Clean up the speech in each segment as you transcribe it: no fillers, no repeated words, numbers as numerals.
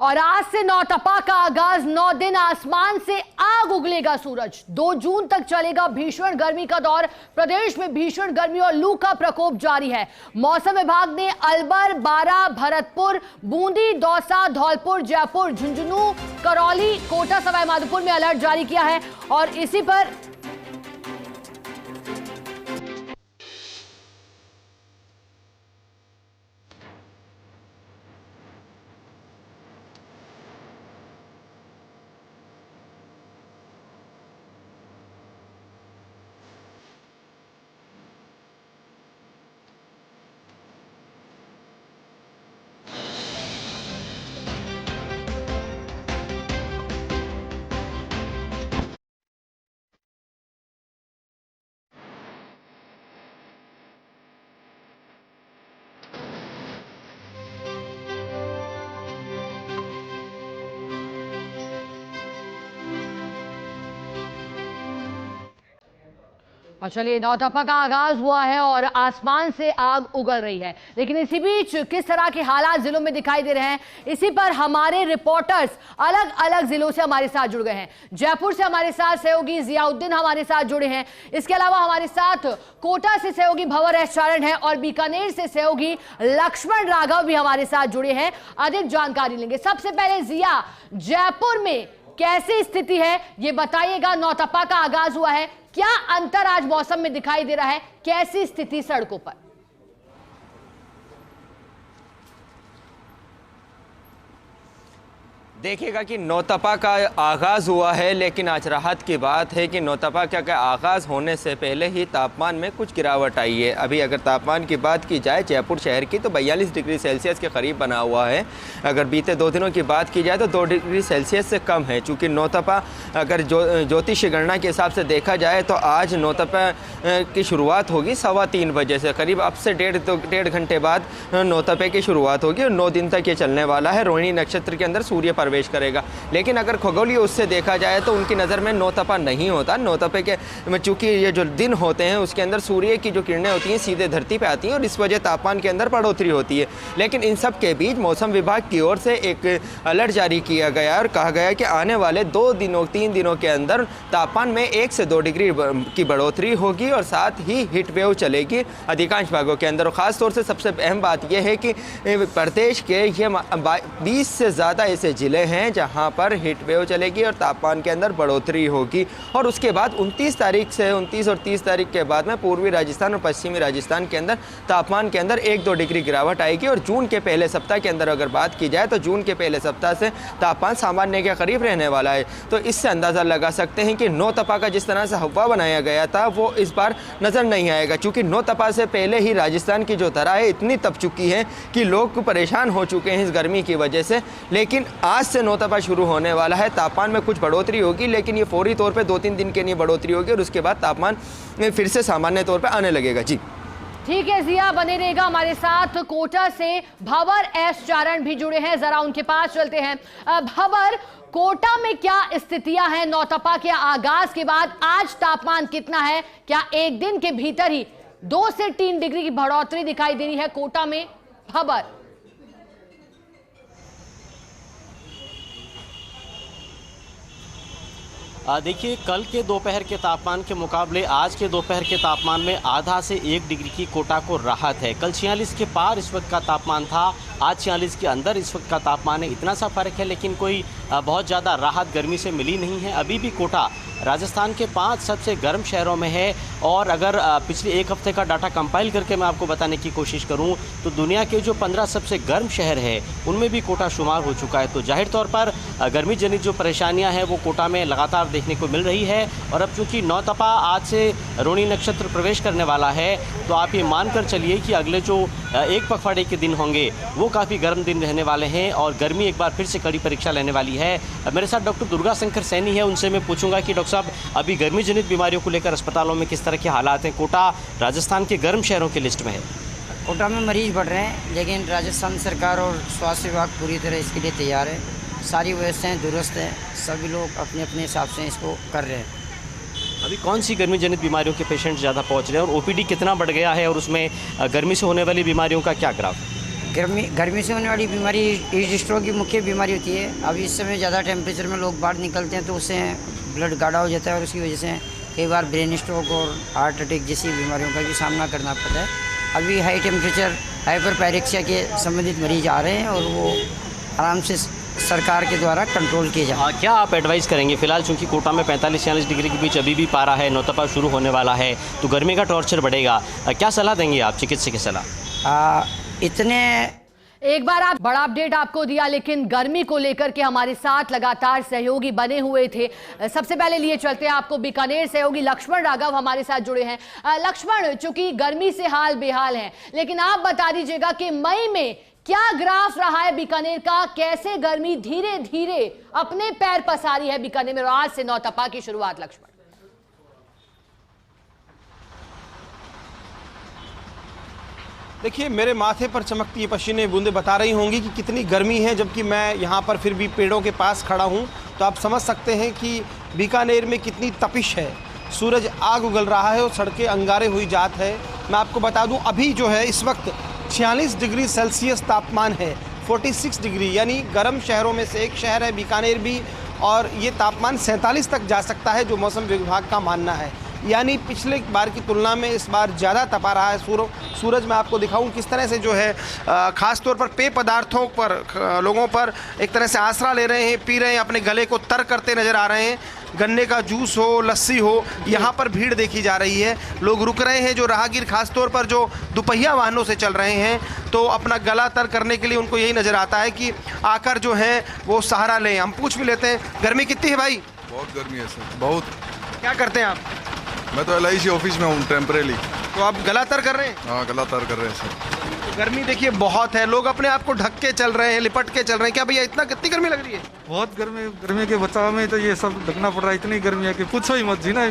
और आज से नौतपा का आगाज, 9 दिन आसमान से आग उगलेगा सूरज। 2 जून तक चलेगा भीषण गर्मी का दौर। प्रदेश में भीषण गर्मी और लू का प्रकोप जारी है। मौसम विभाग ने अलवर, बारा, भरतपुर, बूंदी, दौसा, धौलपुर, जयपुर, झुंझुनू, करौली, कोटा, सवाई माधोपुर में अलर्ट जारी किया है। और इसी पर और चलिए, नौतपा का आगाज हुआ है और आसमान से आग उगल रही है। लेकिन इसी बीच किस तरह के हालात जिलों में दिखाई दे रहे हैं, इसी पर हमारे रिपोर्टर्स अलग अलग जिलों से हमारे साथ जुड़ गए हैं। जयपुर से हमारे साथ सहयोगी जियाउद्दीन हमारे साथ जुड़े हैं। इसके अलावा हमारे साथ कोटा से सहयोगी भंवर एस चारण है और बीकानेर से सहयोगी लक्ष्मण राघव भी हमारे साथ जुड़े हैं। अधिक जानकारी लेंगे। सबसे पहले जिया, जयपुर में कैसी स्थिति है ये बताइएगा। नौतपा का आगाज हुआ है, क्या अंतर आज मौसम में दिखाई दे रहा है, कैसी स्थिति सड़कों पर? देखिएगा कि नौतपा का आगाज़ हुआ है, लेकिन आज राहत की बात है कि नौतपा का आगाज़ होने से पहले ही तापमान में कुछ गिरावट आई है। अभी अगर तापमान की बात की जाए जयपुर शहर की, तो 42 डिग्री सेल्सियस के करीब बना हुआ है। अगर बीते 2 दिनों की बात की जाए तो 2 डिग्री सेल्सियस से कम है। चूँकि नौतपा अगर ज्योतिष गणना के हिसाब से देखा जाए तो आज नौतपा की शुरुआत होगी 3:15 बजे से। करीब अब से डेढ़ घंटे बाद नौतपे की शुरुआत होगी और 9 दिन तक ये चलने वाला है। रोहिणी नक्षत्र के अंदर सूर्य प्रवेश करेगा। लेकिन अगर खगोलीय उससे देखा जाए तो उनकी नज़र में नौतपा नहीं होता। नौतपे के चूंकि ये जो दिन होते हैं उसके अंदर सूर्य की जो किरणें होती हैं सीधे धरती पे आती हैं और इस वजह तापमान के अंदर बढ़ोतरी होती है। लेकिन इन सब के बीच मौसम विभाग की ओर से एक अलर्ट जारी किया गया और कहा गया कि आने वाले 3 दिनों के अंदर तापमान में 1 से 2 डिग्री की बढ़ोतरी होगी और साथ ही हीट वेव चलेगी अधिकांश भागों के अंदर। और ख़ासतौर से सबसे अहम बात यह है कि प्रदेश के ये 20 से ज़्यादा ऐसे ज़िले हैं जहां पर हीट वेव चलेगी और तापमान के अंदर बढ़ोतरी होगी। और उसके बाद 29 और 30 तारीख के बाद में पूर्वी राजस्थान और पश्चिमी राजस्थान के अंदर तापमान के अंदर 1-2 डिग्री गिरावट आएगी। और जून के पहले सप्ताह के अंदर अगर बात की जाए तो जून के पहले सप्ताह से तापमान सामान्य के करीब रहने वाला है। तो इससे अंदाज़ा लगा सकते हैं कि नौतपा का जिस तरह से हवा बनाया गया था वो इस बार नज़र नहीं आएगा। चूँकि नौतपा से पहले ही राजस्थान की जो धरा है इतनी तप चुकी है कि लोग परेशान हो चुके हैं इस गर्मी की वजह से। लेकिन आज से नौतपा शुरू होने वाला है। तापमान में कुछ बढ़ोतरी होगी, लेकिन ये फौरी तौर पे 2-3 दिन के लिए बढ़ोतरी होगी और उसके बाद तापमान फिर से सामान्य तौर पे आने लगेगा। जी ठीक है जिया, बने रहेगा हमारे साथ। कोटा से भंवर एस चारण भी जुड़े हैं, जरा उनके पास चलते हैं। भंवर, कोटा में क्या स्थितियां हैं नौतपा के आगाज के बाद? आज तापमान कितना है? क्या एक दिन के भीतर ही 2 से 3 डिग्री की बढ़ोतरी दिखाई दे रही है कोटा में? भंवर, देखिए, कल के दोपहर के तापमान के मुकाबले आज के दोपहर के तापमान में आधा से 1 डिग्री की कोटा को राहत है। कल 46 के पार इस वक्त का तापमान था, आज 46 के अंदर इस वक्त का तापमान है। इतना सा फ़र्क है, लेकिन कोई बहुत ज़्यादा राहत गर्मी से मिली नहीं है। अभी भी कोटा राजस्थान के 5 सबसे गर्म शहरों में है। और अगर पिछले 1 हफ्ते का डाटा कंपाइल करके मैं आपको बताने की कोशिश करूं तो दुनिया के जो 15 सबसे गर्म शहर है उनमें भी कोटा शुमार हो चुका है। तो जाहिर तौर पर गर्मी जनित जो परेशानियां हैं वो कोटा में लगातार देखने को मिल रही है। और अब चूँकि नौतपा आज से रोहिणी नक्षत्र प्रवेश करने वाला है, तो आप ये मान कर चलिए कि अगले जो 1 पखवाड़े के दिन होंगे वो काफ़ी गर्म दिन रहने वाले हैं और गर्मी एक बार फिर से कड़ी परीक्षा लेने वाली है। मेरे साथ डॉक्टर दुर्गा शंकर सैनी है, उनसे मैं पूछूंगा कि डॉक्टर साहब, अभी गर्मी जनित बीमारियों को लेकर अस्पतालों में किस तरह के हालात हैं? कोटा राजस्थान के गर्म शहरों की लिस्ट में है। कोटा में मरीज बढ़ रहे हैं, लेकिन राजस्थान सरकार और स्वास्थ्य विभाग पूरी तरह इसके लिए तैयार है। सारी व्यवस्थाएं दुरुस्त हैं, सभी लोग अपने अपने हिसाब से इसको कर रहे हैं। अभी कौन सी गर्मी जनित बीमारियों के पेशेंट ज़्यादा पहुंच रहे हैं और ओपीडी कितना बढ़ गया है और उसमें गर्मी से होने वाली बीमारियों का क्या ग्राफ है? गर्मी से होने वाली बीमारी हीट स्ट्रोक की मुख्य बीमारी होती है। अभी इस समय ज़्यादा टेम्परेचर में लोग बाहर निकलते हैं तो उससे ब्लड गाढ़ा हो जाता है और उसकी वजह से कई बार ब्रेन स्ट्रोक और हार्ट अटैक जैसी बीमारियों का भी सामना करना पड़ता है। अभी हाई टेम्परेचर हाइपरपायरेक्सिया के संबंधित मरीज आ रहे हैं और वो आराम से सरकार के द्वारा कंट्रोल किए जाए। क्या आप एडवाइस करेंगे फिलहाल, चूंकि कोटा में 45-46 डिग्री के बीच अभी भी पारा है, नौतपा शुरू होने वाला है तो गर्मी का टॉर्चर बढ़ेगा, क्या सलाह देंगे आप, चिकित्सक की सलाह? इतने एक बार आप बड़ा अपडेट आपको दिया, लेकिन गर्मी को लेकर के हमारे साथ लगातार सहयोगी बने हुए थे। सबसे पहले लिए चलते हैं आपको बीकानेर सहयोगी लक्ष्मण राघव हमारे साथ जुड़े हैं। लक्ष्मण, चूंकि गर्मी से हाल बेहाल है, लेकिन आप बता दीजिएगा कि मई में क्या ग्राफ रहा है बीकानेर का, कैसे गर्मी धीरे धीरे अपने पैर पसारी है बीकानेर में, और आज से नौतपा की शुरुआत। लक्ष्मण, देखिए, मेरे माथे पर चमकती ये पसीने बूंदें बता रही होंगी कि कितनी गर्मी है, जबकि मैं यहाँ पर फिर भी पेड़ों के पास खड़ा हूँ तो आप समझ सकते हैं कि बीकानेर में कितनी तपिश है। सूरज आग उगल रहा है और सड़कें अंगारे हुई जात है। मैं आपको बता दूँ, अभी जो है इस वक्त 46 डिग्री सेल्सियस तापमान है, 46 डिग्री, यानी गर्म शहरों में से एक शहर है बीकानेर भी, और ये तापमान 47 तक जा सकता है जो मौसम विभाग का मानना है। यानी पिछले बार की तुलना में इस बार ज़्यादा तपा रहा है सूरज। मैं आपको दिखाऊं किस तरह से जो है ख़ास तौर पर पेय पदार्थों पर लोगों पर एक तरह से आसरा ले रहे हैं, पी रहे हैं, अपने गले को तर करते नज़र आ रहे हैं। गन्ने का जूस हो, लस्सी हो, यहाँ पर भीड़ देखी जा रही है। लोग रुक रहे हैं, जो राहगीर खास तौर पर जो दुपहिया वाहनों से चल रहे हैं तो अपना गला तर करने के लिए उनको यही नज़र आता है कि आकर जो है वो सहारा लें। हम पूछ भी लेते हैं, गर्मी कितनी है भाई? बहुत गर्मी है सर, बहुत। क्या करते हैं आप? मैं तो LIC ऑफिस में हूँ टेम्परेरी। तो आप गला तर कर रहे हैं? हाँ, गला तर कर रहे हैं सर। तो गर्मी देखिए बहुत है, लोग अपने आप को ढक के चल रहे हैं, लिपट के चल रहे हैं। क्या भैया कितनी गर्मी लग रही है? बहुत गर्मी के बचाव में तो ये सब ढकना पड़ रहा है। इतनी गर्मी है कि पूछो ही मत, जीना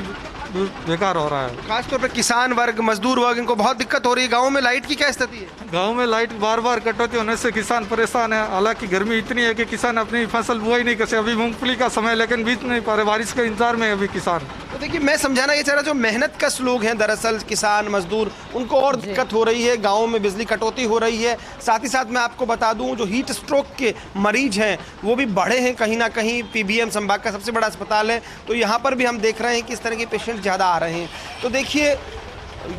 बेकार हो रहा है। खासतौर पर किसान वर्ग, मजदूर वर्ग, इनको बहुत दिक्कत हो रही है। गाँव में लाइट की क्या स्थिति है? गांव में लाइट बार बार कटौती होने से किसान परेशान है। हालांकि गर्मी इतनी है कि किसान अपनी फसल बुआई नहीं कर सकते। अभी मूंगफली का समय, लेकिन बीत नहीं पा रहे, बारिश के इंतजार में अभी किसान। तो देखिए, मैं समझाना ये चाह रहा, जो मेहनत कश लोग हैं दरअसल किसान मजदूर, उनको और दिक्कत हो रही है। गाँव में बिजली कटौती हो रही है। साथ ही साथ मैं आपको बता दूँ, जो हीट स्ट्रोक के मरीज हैं वो भी बढ़े हैं कहीं ना कहीं। PBM संभाग का सबसे बड़ा अस्पताल है, तो यहाँ पर भी हम देख रहे हैं कि इस तरह के पेशेंट ज़्यादा आ रहे हैं। तो देखिए,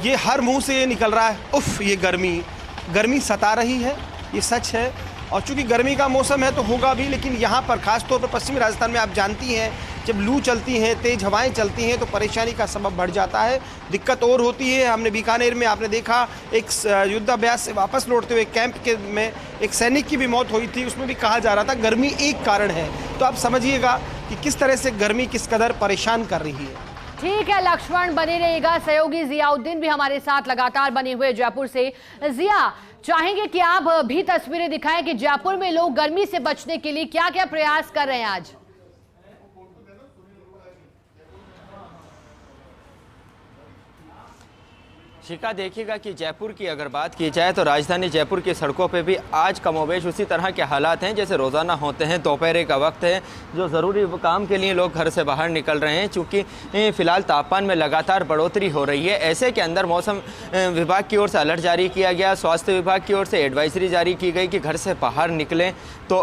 ये हर मुंह से ये निकल रहा है, उफ, ये गर्मी सता रही है, ये सच है। और चूंकि गर्मी का मौसम है तो होगा भी, लेकिन यहाँ पर खास तौर पर पश्चिमी राजस्थान में आप जानती हैं, जब लू चलती हैं, तेज़ हवाएं चलती हैं तो परेशानी का सबब बढ़ जाता है, दिक्कत और होती है। हमने बीकानेर में आपने देखा, एक युद्धाभ्यास से वापस लौटते हुए कैंप के में एक सैनिक की भी मौत हुई थी, उसमें भी कहा जा रहा था गर्मी एक कारण है। तो आप समझिएगा कि किस तरह से गर्मी किस कदर परेशान कर रही है। ठीक है लक्ष्मण, बने रहेगा। सहयोगी जियाउद्दीन भी हमारे साथ लगातार बने हुए जयपुर से। जिया, चाहेंगे कि आप भी तस्वीरें दिखाएं कि जयपुर में लोग गर्मी से बचने के लिए क्या क्या प्रयास कर रहे हैं आज। शिखा, देखिएगा कि जयपुर की अगर बात की जाए तो राजधानी जयपुर की सड़कों पे भी आज कमोबेश उसी तरह के हालात हैं जैसे रोज़ाना होते हैं। दोपहर का वक्त है, जो ज़रूरी काम के लिए लोग घर से बाहर निकल रहे हैं। चूँकि फ़िलहाल तापमान में लगातार बढ़ोतरी हो रही है, ऐसे के अंदर मौसम विभाग की ओर से अलर्ट जारी किया गया, स्वास्थ्य विभाग की ओर से एडवाइजरी जारी की गई कि घर से बाहर निकलें तो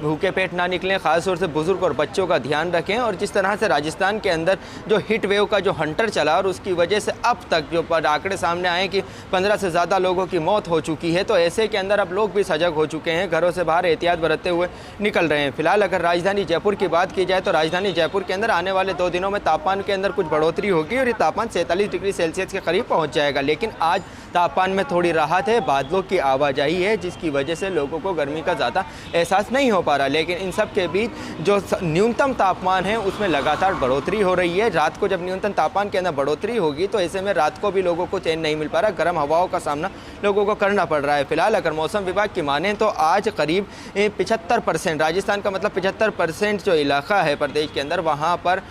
भूखे पेट ना निकलें, ख़ासतौर से बुज़ुर्ग और बच्चों का ध्यान रखें। और जिस तरह से राजस्थान के अंदर जो हीट वेव का जो हंटर चला और उसकी वजह से अब तक जो आंकड़े सामने आए कि 15 से ज़्यादा लोगों की मौत हो चुकी है, तो ऐसे के अंदर अब लोग भी सजग हो चुके हैं, घरों से बाहर एहतियात बरतते हुए निकल रहे हैं। फिलहाल अगर राजधानी जयपुर की बात की जाए तो राजधानी जयपुर के अंदर आने वाले 2 दिनों में तापमान के अंदर कुछ बढ़ोतरी होगी और ये तापमान 47 डिग्री सेल्सियस के करीब पहुँच जाएगा। लेकिन आज तापमान में थोड़ी राहत है, बादलों की आवाजाही है, जिसकी वजह से लोगों को गर्मी का ज़्यादा एहसास नहीं हो पा रहा। लेकिन इन सब के बीच जो न्यूनतम तापमान है उसमें लगातार बढ़ोतरी हो रही है। रात को जब न्यूनतम तापमान के अंदर बढ़ोतरी होगी तो ऐसे में रात को भी लोगों को चैन नहीं मिल पा रहा, गर्म हवाओं का सामना लोगों को करना पड़ रहा है। फिलहाल अगर मौसम विभाग की माने तो आज करीब 75%, राजस्थान का मतलब 75% जो इलाका है प्रदेश के अंदर, वहाँ पर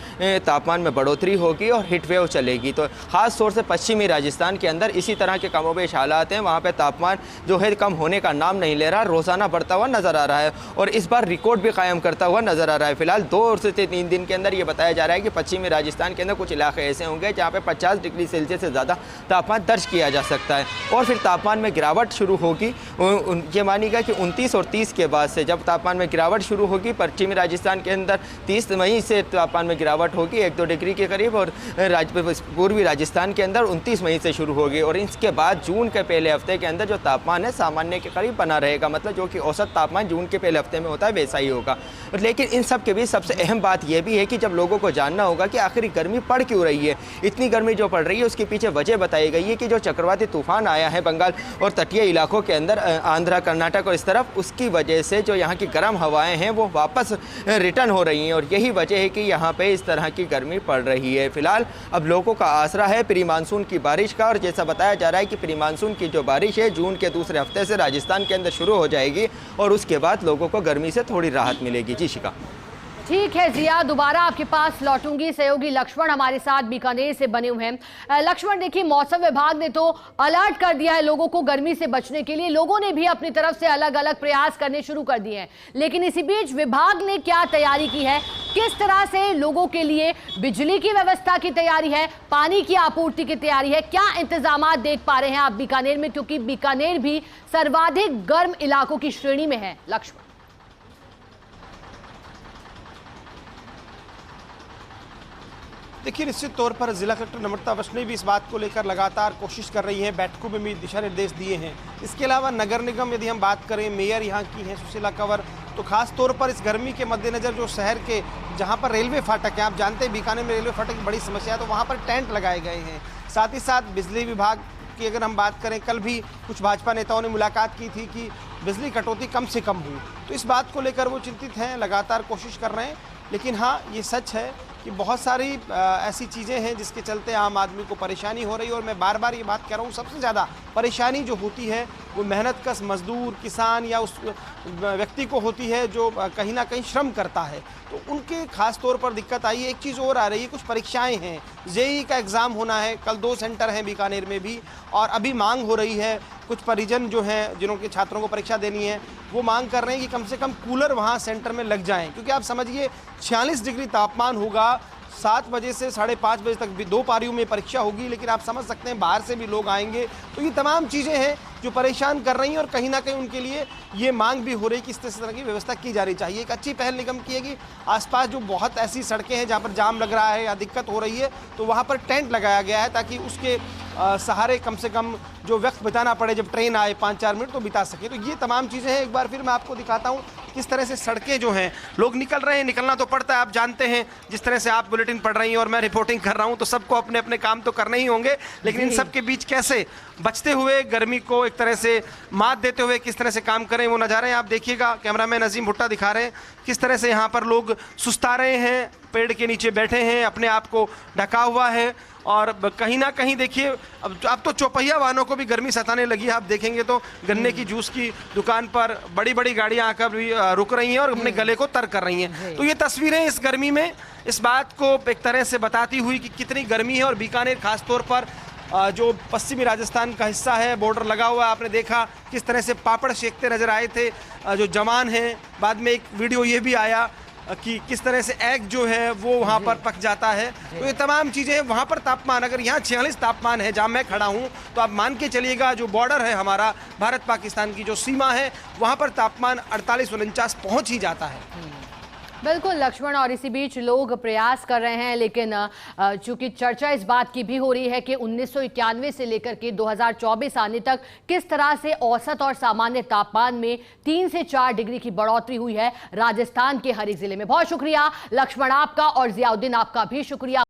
तापमान में बढ़ोतरी होगी और हीट वेव चलेगी। तो खास तौर से पश्चिमी राजस्थान के अंदर इसी तरह के कमोबेश हालात हैं, वहाँ पे तापमान जो है कम होने का नाम नहीं ले रहा, रोज़ाना बढ़ता हुआ नज़र आ रहा है और इस बार रिकॉर्ड भी कायम करता हुआ नज़र आ रहा है। फिलहाल 2 से 3 दिन के अंदर ये बताया जा रहा है कि पश्चिमी राजस्थान के अंदर कुछ इलाके ऐसे होंगे जहाँ पे 50 डिग्री सेल्सियस से ज़्यादा तापमान दर्ज किया जा सकता है और फिर तापमान में गिरावट शुरू होगी। ये मानिएगा कि 29 और 30 के बाद से जब तापमान में गिरावट शुरू होगी, पश्चिमी राजस्थान के अंदर 30 मई से तापमान में गिरावट होगी 1-2 डिग्री के करीब, और पूर्वी राजस्थान के अंदर 29 मई से शुरू होगी। और इसके बाद जून के पहले हफ्ते के अंदर जो तापमान है सामान्य के करीब बना रहेगा, मतलब जो कि औसत तापमान जून के पहले हफ्ते में होता है वैसा ही होगा। लेकिन इन सब के बीच सबसे अहम बात यह भी है कि जब लोगों को जानना होगा कि आखिर गर्मी पड़ क्यों रही है, इतनी गर्मी जो पड़ रही है उसके पीछे वजह बताई गई है कि जो चक्रवाती तूफान आया है बंगाल और तटीय इलाकों के अंदर, आंध्रा, कर्नाटक और इस तरफ, उसकी वजह से जो यहाँ की गर्म हवाएं हैं वो वापस रिटर्न हो रही हैं और यही वजह है कि यहाँ पे इस तरह की गर्मी पड़ रही है। फिलहाल अब लोगों का आसरा है प्री मानसून की बारिश का, और जैसा बताया जा रहा है कि प्री मानसून की जो बारिश है जून के दूसरे हफ्ते से राजस्थान के अंदर शुरू हो जाएगी और उसके बाद लोगों को गर्मी से थोड़ी राहत मिलेगी। जी शिका। ठीक है जिया, दोबारा आपके पास लौटूंगी। सहयोगी लक्ष्मण हमारे साथ बीकानेर से बने हुए हैं। लक्ष्मण, देखिए मौसम विभाग ने तो अलर्ट कर दिया है लोगों को गर्मी से बचने के लिए, लोगों ने भी अपनी तरफ से अलग अलग प्रयास करने शुरू कर दिए हैं, लेकिन इसी बीच विभाग ने क्या तैयारी की है, किस तरह से लोगों के लिए बिजली की व्यवस्था की तैयारी है, पानी की आपूर्ति की तैयारी है, क्या इंतजाम देख पा रहे हैं आप बीकानेर में, क्योंकि बीकानेर भी सर्वाधिक गर्म इलाकों की श्रेणी में है। लक्ष्मण। देखिए, निश्चित तौर पर जिला कलेक्टर नम्रता वैष्णव भी इस बात को लेकर लगातार कोशिश कर रही हैं, बैठकों में भी दिशा निर्देश दिए हैं। इसके अलावा नगर निगम, यदि हम बात करें, मेयर यहाँ की हैं सुशीला कंवर, तो खास तौर पर इस गर्मी के मद्देनज़र जो शहर के जहाँ पर रेलवे फाटक है, आप जानते हैं बीकानेर में रेलवे फाटक की बड़ी समस्या है, तो वहाँ पर टेंट लगाए गए हैं। साथ ही साथ बिजली विभाग की अगर हम बात करें, कल भी कुछ भाजपा नेताओं ने मुलाकात की थी कि बिजली कटौती कम से कम हुई, तो इस बात को लेकर वो चिंतित हैं, लगातार कोशिश कर रहे हैं। लेकिन हाँ, ये सच है कि बहुत सारी ऐसी चीज़ें हैं जिसके चलते आम आदमी को परेशानी हो रही है, और मैं बार बार ये बात कह रहा हूँ, सबसे ज़्यादा परेशानी जो होती है वो मेहनतकश मजदूर, किसान या उस व्यक्ति को होती है जो कहीं ना कहीं श्रम करता है, तो उनके खास तौर पर दिक्कत आई है। एक चीज़ और आ रही है, कुछ परीक्षाएं हैं, जेईई का एग्ज़ाम होना है, कल 2 सेंटर हैं बीकानेर में भी, और अभी मांग हो रही है, कुछ परिजन जो हैं जिन्हों के छात्रों को परीक्षा देनी है वो मांग कर रहे हैं कि कम से कम कूलर वहाँ सेंटर में लग जाएं, क्योंकि आप समझिए 46 डिग्री तापमान होगा, 7 बजे से 5:30 बजे तक भी 2 पारियों में परीक्षा होगी, लेकिन आप समझ सकते हैं बाहर से भी लोग आएंगे, तो ये तमाम चीज़ें हैं जो परेशान कर रही हैं, और कहीं ना कहीं उनके लिए ये मांग भी हो रही है कि इस तरह की व्यवस्था की जा रही चाहिए। एक अच्छी पहल निगम की है कि आसपास जो बहुत ऐसी सड़कें हैं जहाँ पर जाम लग रहा है या दिक्कत हो रही है, तो वहाँ पर टेंट लगाया गया है ताकि उसके सहारे कम से कम जो वक्त बिताना पड़े, जब ट्रेन आए 5-4 मिनट तो बिता सके। तो ये तमाम चीज़ें हैं। एक बार फिर मैं आपको दिखाता हूँ किस तरह से सड़कें जो हैं, लोग निकल रहे हैं, निकलना तो पड़ता है, आप जानते हैं, जिस तरह से आप बुलेटिन पढ़ रही हैं और मैं रिपोर्टिंग कर रहा हूँ, तो सबको अपने अपने काम तो करने ही होंगे, लेकिन इन सब के बीच कैसे बचते हुए गर्मी को एक तरह से मात देते हुए किस तरह से काम करें, वो नज़ारे आप देखिएगा। कैमरामैन अजीम भुट्टा दिखा रहे हैं किस तरह से यहाँ पर लोग सुस्ता रहे हैं, पेड़ के नीचे बैठे हैं, अपने आप को ढका हुआ है, और कहीं ना कहीं देखिए अब तो चौपहिया वाहनों को भी गर्मी सताने लगी है। आप देखेंगे तो गन्ने की जूस की दुकान पर बड़ी बड़ी गाड़ियां आकर भी रुक रही हैं और अपने गले को तर कर रही हैं। तो ये तस्वीरें इस गर्मी में इस बात को एक तरह से बताती हुई कि कितनी गर्मी है। और बीकानेर खास तौर पर जो पश्चिमी राजस्थान का हिस्सा है, बॉर्डर लगा हुआ है, आपने देखा किस तरह से पापड़ सेकते नजर आए थे जो जवान हैं। बाद में एक वीडियो ये भी आया कि किस तरह से एग जो है वो वहाँ पर पक जाता है। तो ये तमाम चीज़ें, वहाँ पर तापमान, अगर यहाँ 46 तापमान है जहाँ मैं खड़ा हूँ, तो आप मान के चलिएगा जो बॉर्डर है हमारा भारत पाकिस्तान की जो सीमा है, वहाँ पर तापमान 48-49 पहुँच ही जाता है। बिल्कुल लक्ष्मण, और इसी बीच लोग प्रयास कर रहे हैं, लेकिन चूंकि चर्चा इस बात की भी हो रही है कि 1991 से लेकर के 2024 आने तक किस तरह से औसत और सामान्य तापमान में 3 से 4 डिग्री की बढ़ोतरी हुई है राजस्थान के हर एक जिले में। बहुत शुक्रिया लक्ष्मण आपका, और जियाउद्दीन आपका भी शुक्रिया।